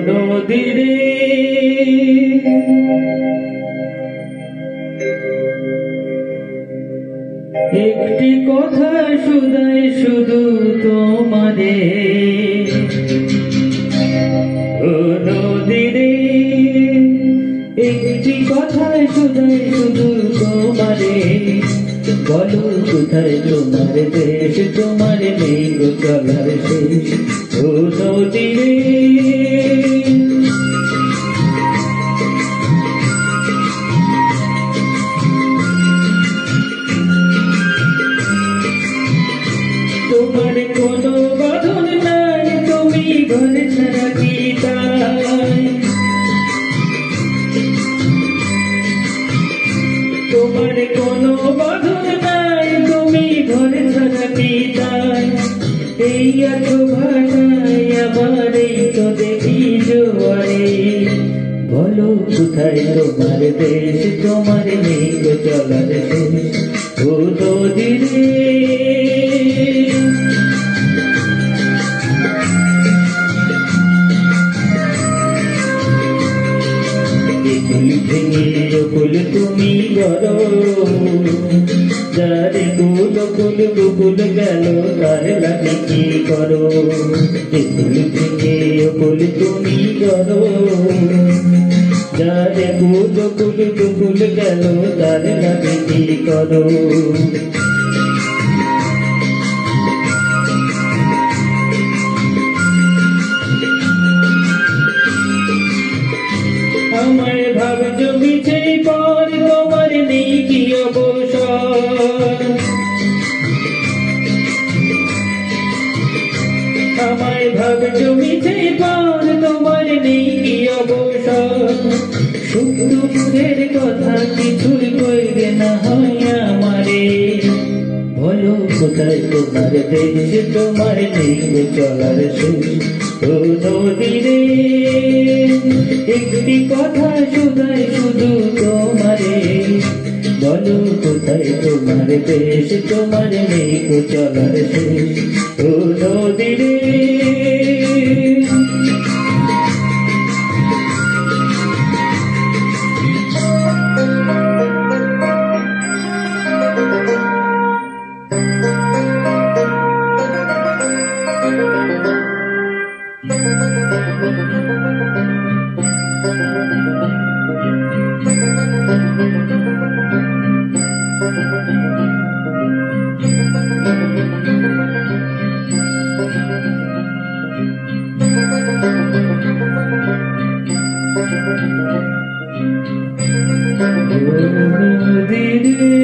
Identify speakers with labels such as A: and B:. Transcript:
A: নদীরে একটি কথা শুধাই শুধু তোমারে, ও নদীরে একটি কথা শুধাই শুধু তোমারে, বলো কোথায় তোমার দেশ, তোমার নেই গো চলার শেষ। ও নদীরে তোমার কোনো বাঁধন নাই, তুমি ঘর ছাড়া কি তাই, তোমার কোনো বাঁধন নাই, তুমি ঘর ছাড়া কি তাই, এই আছো ভাষায় আবার এই তো দেখি জোয়ারে, বলো কোথায় তোমার দেশ, তোমার নেই গো চলার শেষ। ও নদীরে ফুল ভেঙে ফুল তুমি গড়ো, যারে ফুল ফুল ফুল গেল তার লাগে কি করো, ফুল ভেঙে ফুল তুমি গড়ো, যারে ফুল ফুল ফুল গেল তার লাগে কি করো। আমার ভাব জমিছে পর, তোমার নেই কি অবসর, আমার ভাব জমিছে পর, তোমার নেই কি অবসর, সুখ দুঃখের কথা কিছুই কইবে না হয় আমারে, বলো কোথায় তোমার দেশ, তোমার নেই গো চলার শেষ। ও নদীরে একটি কথা শুধাই শুধু তোমারে, বলো কোথায় তোমার দেশ, তোমার নেই গো চলার শেষ। ও নদীরে নদীরে